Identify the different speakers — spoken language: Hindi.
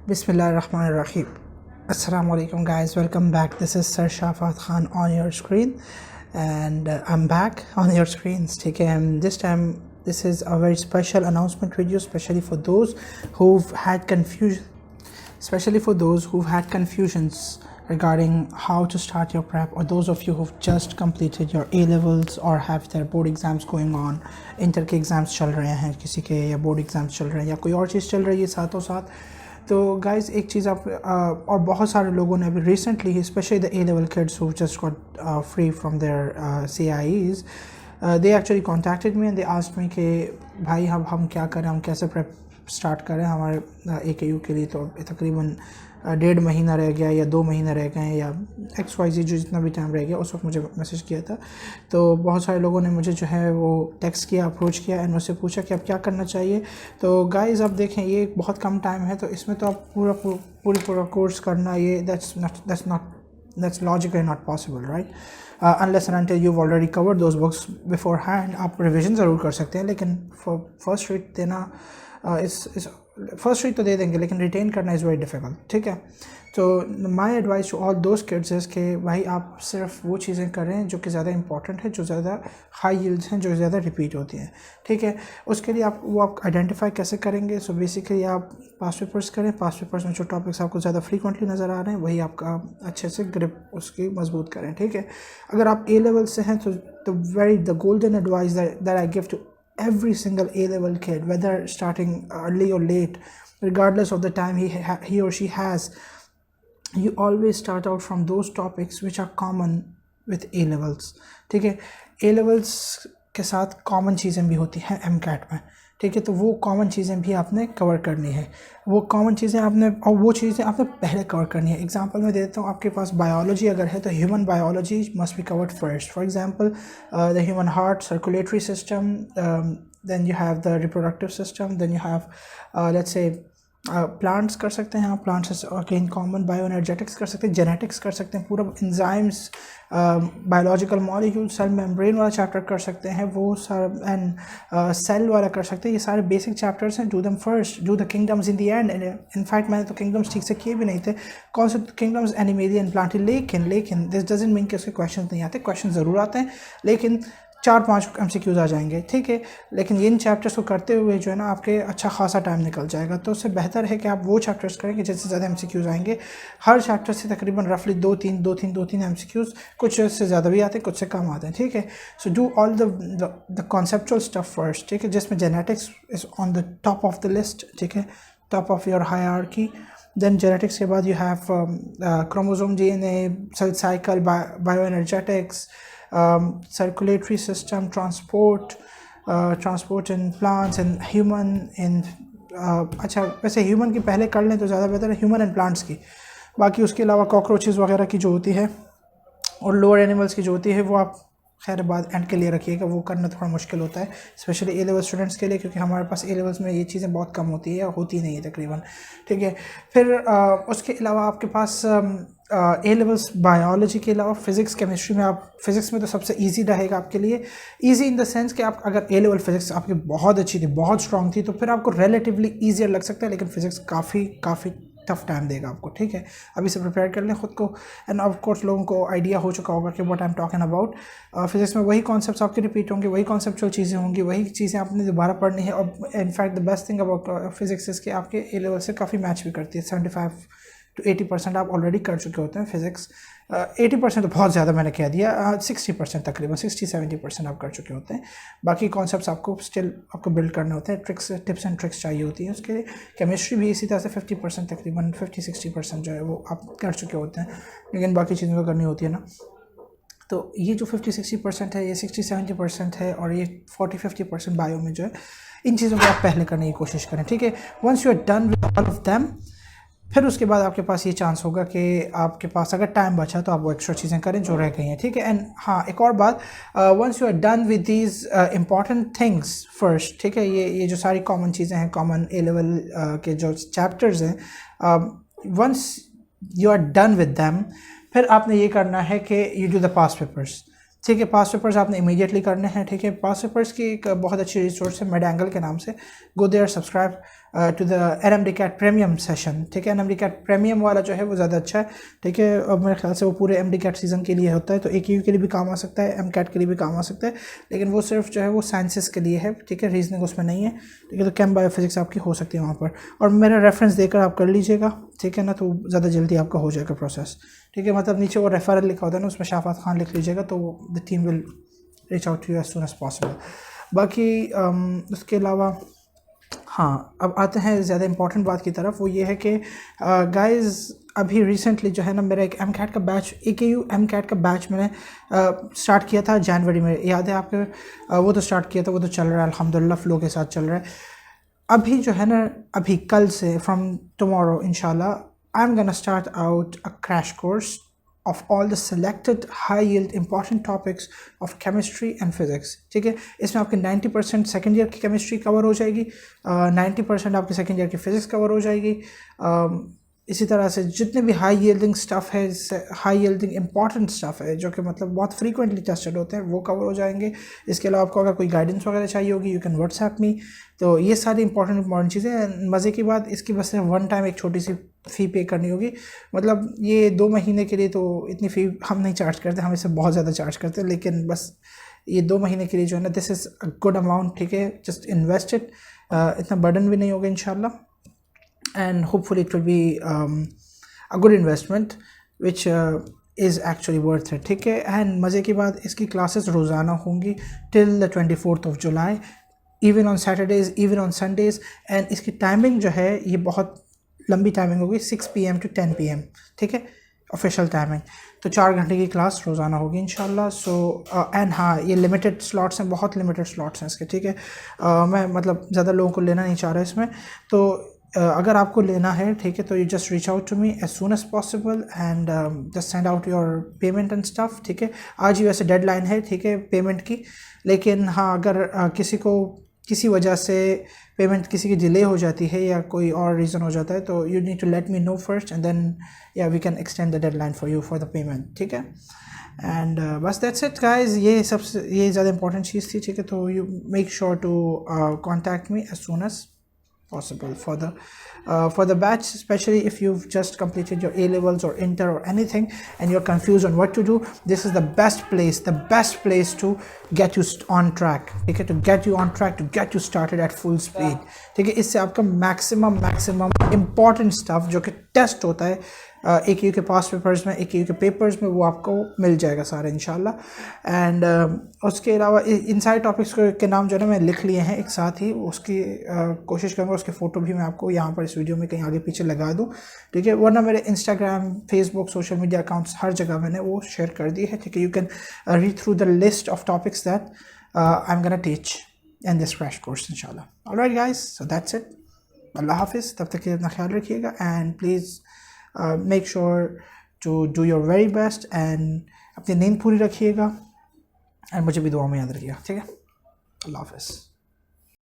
Speaker 1: Bismillahirrahmanirrahim. Assalamu alaikum guys, welcome back. This is Sir Shafat Khan on your screen and I'm back on your screens. ठीक है, this time this is a very special announcement video, especially for those who've had confusions regarding how to start your prep, or those of you who've just completed your A levels or have their board exams going on. Inter के एग्ज़ाम्स चल रहे हैं किसी के, या बोर्ड एग्ज़ाम्स चल रहे हैं, या कोई और चीज़ चल रही है साथों साथ. तो गाइस एक चीज़ आप और बहुत सारे लोगों ने अभी recently, specially the A level kids who just got free from their CIEs, they actually contacted me and they asked me कि भाई हम क्या करें, हम कैसे प्रेप स्टार्ट करें हमारे AKU के लिए. तो तकरीबन 1.5 महीना रह गया या 2 महीने रह गए, या XYZ जो जितना भी टाइम रह गया. उस वक्त मुझे मैसेज किया था. तो बहुत सारे लोगों ने मुझे जो है वो टेक्स्ट किया, अप्रोच किया एंड मुझसे पूछा कि अब क्या करना चाहिए. तो गाइज़ अब देखें, ये बहुत कम टाइम है, तो इसमें तो आप पूरा कोर्स करना, ये that's logically not possible, right? Unless and until you've already covered those books beforehand. आप रिविजन ज़रूर कर सकते हैं, लेकिन फर्स्ट रीड देना फर्स्ट रीड तो दे देंगे, लेकिन रिटेन करना इज़ वेरी डिफ़िकल्ट. ठीक है, तो my advice to all those kids is कि भाई आप सिर्फ वो चीज़ें करें जो कि ज़्यादा इंपॉर्टेंट है, जो ज़्यादा हाई यील्ड्स हैं, जो ज़्यादा रिपीट होती हैं. ठीक है, उसके लिए आप आइडेंटिफाई कैसे करेंगे. सो बेसिकली आप पास्ट पेपर्स करें. पास्ट पेपर्स में जो टॉपिक्स आपको ज़्यादा फ्रीक्वेंटली नज़र आ रहे हैं, वही आपका अच्छे से ग्रिप उसकी मजबूत करें. ठीक है, अगर आप A लेवल से हैं तो the golden advice that I give to every single A-level kid, whether starting early or late, regardless of the time he or she has, you always start out from those topics which are common with A levels. ठीक है, A levels के साथ कॉमन चीज़ें भी होती हैं MCAT में. ठीक है, तो वो कॉमन चीज़ें भी आपने कवर करनी है. वो कॉमन चीज़ें आपने पहले कवर करनी है. एग्जांपल मैं देता हूँ, आपके पास बायोलॉजी अगर है तो human biology must be covered first. For example the human heart, circulatory system, then you have the reproductive system, then you have let's say plants कर सकते हैं आप. Plants again common. बायोएनर्जेटिक्स कर सकते हैं, जेनेटिक्स कर सकते हैं, पूरा enzymes, biological molecule, cell membrane वाला चैप्टर कर सकते हैं, वो सारा एंड सेल वाला कर सकते हैं. ये सारे बेसिक चैप्टर्स हैं. Do them first, do the kingdoms in the end. In fact मैंने तो किंगडम्स ठीक से किए भी नहीं थे. कौन से किंगडम्स? Animalia and plant. लेकिन दिस डजंट मीन कि उसके क्वेश्चन नहीं आते. क्वेश्चन ज़रूर आते हैं, लेकिन 4-5 MCQs आ जाएंगे. ठीक है, लेकिन इन चैप्टर्स को करते हुए जो है ना आपके अच्छा खासा टाइम निकल जाएगा. तो उससे बेहतर है कि आप वो चैप्टर्स करें कि जिससे ज़्यादा MCQs आएंगे. हर चैप्टर से तकरीबन रफली 2-3 MCQs, कुछ से ज़्यादा भी आते हैं, कुछ से कम आते हैं. ठीक है, so do all the conceptual stuff first. ठीक है, जिसमें genetics is on the top of the list. ठीक है, top of your hierarchy. Then genetics के बाद you have chromosome, DNA, cell cycle, bioenergetics, circulatory system, transport in plants and human in अच्छा वैसे ह्यूमन की पहले कर लें तो ज़्यादा बेहतर है, ह्यूमन एंड प्लांट्स की. बाकी उसके अलावा कॉकरोचेज़ वगैरह की जो होती है और लोअर एनिमल्स की जो होती है वो आप खैर बाद एंड के लिए रखिएगा. वो करना थोड़ा मुश्किल होता है, स्पेशली A लेवल स्टूडेंट्स के लिए, क्योंकि हमारे पास A लेवल्स में ये चीज़ें बहुत कम होती है या होती नहीं है तकरीबन. ठीक है, फिर उसके अलावा आपके पास A लेवल्स बायोलॉजी के अलावा फिज़िक्स, केमिस्ट्री में आप फिज़िक्स में तो सबसे इजी रहेगा आपके लिए. इजी इन द सेंस कि आप अगर A लेवल फिज़िक्स आपकी बहुत अच्छी थी, बहुत स्ट्रॉन्ग थी, तो फिर आपको रिलेटिवली ईजियर लग सकता है. लेकिन फिज़िक्स काफ़ी टफ टाइम देगा आपको. ठीक है, अभी से प्रिपेयर कर लें ख़ुद को. एंड ऑफ कोर्स लोगों को आइडिया हो चुका होगा कि what I am talking about. Physics में वही कॉन्सेप्ट्स आपके रिपीट होंगे, वही कॉन्सेप्चुअल चीज़ें होंगी, वही चीज़ें आपने दोबारा पढ़नी है. और in fact the best thing about physics is कि आपके A लेवल से काफ़ी मैच भी करती है. 75 to 80% आप ऑलरेडी कर चुके होते हैं फिज़िक्स. 80% तो बहुत ज़्यादा मैंने कह दिया, 60% तकरीबन 60-70% आप कर चुके होते हैं. बाकी कॉन्सेप्ट्स आपको बिल्ड करने होते हैं. टिप्स एंड ट्रिक्स चाहिए होती हैं उसके लिए. केमिस्ट्री भी इसी तरह से 50% तकरीबन 50-60% जो है वो आप कर चुके होते हैं, लेकिन बाकी चीज़ें तो करनी होती है ना. तो ये जो 50-60% है, ये 60-70% है, और ये 40-50% बायो में जो है, इन चीज़ों को आप पहले करने की कोशिश करें. ठीक है, once you are done with all of them, फिर उसके बाद आपके पास ये चांस होगा कि आपके पास अगर टाइम बचा तो आप वो एक्स्ट्रा चीज़ें करें जो रह गई हैं. ठीक है, एंड हाँ एक और बात, once you are done with these important things first. ठीक है, ये जो सारी कॉमन चीज़ें हैं, कॉमन A लेवल के जो चैप्टर्स हैं, once you are done with them, फिर आपने ये करना है कि you do the past papers. ठीक है। पास पेपर्स आपने इमीडिएटली करने हैं, ठीक है। पास पेपर्स की एक बहुत अच्छी रिसोर्स है मेडएंगल के नाम से, go there, subscribe to the NMDCAT premium session, ठीक है। NMDCAT प्रीमियम वाला जो है वो ज़्यादा अच्छा है, ठीक है। अब मेरे ख्याल से वो पूरे MDCAT सीज़न के लिए होता है, तो AQU के लिए भी काम आ सकता है, MCAT के लिए भी काम आ सकता है, लेकिन वो सिर्फ जो है वो साइंसेस के लिए है, ठीक है। रीजनिंग उसमें नहीं है, ठीक है। तो केम बायोफिजिक्स आपकी हो सकती है वहाँ पर, और मेरा रेफरेंस देकर आप कर लीजिएगा, ठीक है ना, तो ज़्यादा जल्दी आपका हो जाएगा प्रोसेस, ठीक है। मतलब नीचे वो रेफरल लिखा होता है ना, उसमें शाफात खान लिख लीजिएगा, तो the team will reach out to you as soon as possible. बाकी उसके अलावा हाँ, अब आते हैं ज़्यादा इंपॉर्टेंट बात की तरफ, वो ये है कि गाइस अभी रिसेंटली जो है ना मेरा एक MCAT का बैच, AKU MCAT का बैच मैंने स्टार्ट किया था जनवरी में, याद है आपके? वो तो स्टार्ट किया था, वो तो चल रहा है अल्हम्दुलिल्लाह, फ्लो के साथ चल रहा है। अभी जो है ना, अभी कल से फ्रॉम टुमारो इंशाल्लाह आई am gonna start out a crash course of all the selected high yield important topics of chemistry and physics, ठीक है। इसमें आपके 90% सेकेंड ईयर की केमिस्ट्री कवर हो जाएगी, 90% आपके सेकेंड ईयर की फिजिक्स कवर हो जाएगी। इसी तरह से जितने भी हाई यील्डिंग स्टफ़ है, हाई यील्डिंग इंपॉर्टेंट स्टफ़ है जो कि मतलब बहुत फ्रीक्वेंटली टेस्टेड होते हैं, वो कवर हो जाएंगे। इसके अलावा आपको अगर कोई गाइडेंस वगैरह चाहिए होगी, यू कैन व्हाट्सएप मी। तो ये सारी इंपॉर्टेंट चीज़ें। मज़े की बात, इसकी बस वन टाइम एक छोटी सी फ़ी पे करनी होगी, मतलब ये 2 महीने के लिए तो इतनी फ़ी हम नहीं चार्ज करते, हम इससे बहुत ज़्यादा चार्ज करते हैं, लेकिन बस ये 2 महीने के लिए जो है ना, this is a good amount, ठीक है। जस्ट इन्वेस्ट इट, इतना बर्डन भी नहीं होगा इंशाल्लाह, and hopefully it will be a good investment which is actually worth it, ठीक है। एंड मज़े की बात, इसकी क्लासेस रोज़ाना होंगी till the 24th of July, even on Saturdays, even on Sundays. And इसकी टाइमिंग जो है ये बहुत लंबी टाइमिंग होगी, 6 PM to 10 PM, ठीक है, ऑफिशियल टाइमिंग। तो 4 घंटे की क्लास रोज़ाना होगी इंशाल्लाह। सो एंड हाँ, ये लिमिटेड स्लॉट्स हैं, बहुत लिमिटेड स्लॉट्स हैं इसके, ठीक है। मैं मतलब ज़्यादा लोगों को लेना नहीं चाह रहा इसमें, तो अगर आपको लेना है, ठीक है, तो you just reach out to me as soon as possible and just send out your payment and stuff, ठीक है। आज ही वैसे डेडलाइन है, ठीक है, पेमेंट की, लेकिन हाँ अगर किसी को किसी वजह से पेमेंट किसी की डिले हो जाती है या कोई और रीज़न हो जाता है, तो you need to let me know first and then या we can extend the deadline for you for the payment, ठीक है। एंड बस दैट्स इट गाइस, ये सबसे ये ज़्यादा इंपॉर्टेंट चीज़ थी, ठीक है। तो you make sure to contact me as soon as possible for the batch, especially if you've just completed your A levels or inter or anything and you're confused on what to do. This is the best place to get you on track, ठीक है, to get you on track, to get you started at full speed, ठीक है। इससे आपका मैक्सिमम इम्पॉर्टेंट स्टफ जो कि टेस्ट होता है AKU के पास पेपर्स में, AKU के पेपर्स में, वो आपको मिल जाएगा सारे इंशाल्लाह। एंड उसके अलावा इन सारे टॉपिक्स के नाम जो है ना मैं लिख लिए हैं एक साथ ही, उसकी कोशिश करूँगा उसके फ़ोटो भी मैं आपको यहाँ पर इस वीडियो में कहीं आगे पीछे लगा दूँ, ठीक है। वरना मेरे Instagram, Facebook, social media accounts हर जगह मैंने वो शेयर कर दी है, ठीक है। You can read through the list of topics that I am gonna teach in this crash course इंशाल्लाह। Alright guys, so that's it. अल्लाह हाफिज़, तब तक के लिए अपना ख्याल रखिएगा and please make sure to do your very best and अपनी नींद पूरी रखिएगा एंड मुझे भी दुआ में याद रखिएगा, ठीक है। अल्लाह हाफ़िज़।